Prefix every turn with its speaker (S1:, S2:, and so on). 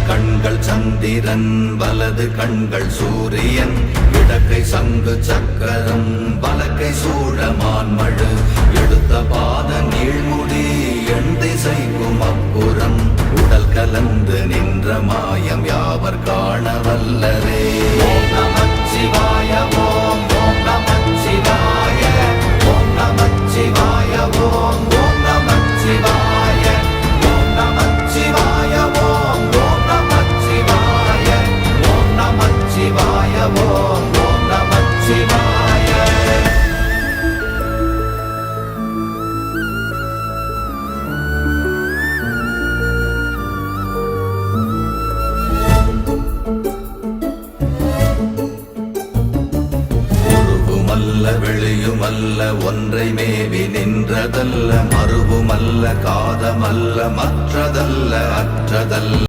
S1: கண்கள் சந்திரன் வலது கண்கள் சூரியன் இடக்கை சங்கு சக்கரம் வலக்கை சூழமான்மழு எடுத்த பாத நீழ்முடி எண் திசைக்கும் அப்புறம் உடல் கலந்து நின்ற மாயம் யாவர் காண வல்லரே. ஓம் நமச்சிவாய ஓம் ஓம் நமச்சிவாய ஓம் நமச்சிவாய ஓம் ஓம் நமச்சிவாய ஓம் நமச்சிவாய ஓம் ஓம் நமச்சிவாய ஓம் நமச்சிவாய ஓம் ஓம் நமச்சிவாய. வெளியுமல்ல ஒன்றை மேவி நின்றதல்ல மறுவுமல்ல காதமல்ல மற்றதல்ல அற்றதல்ல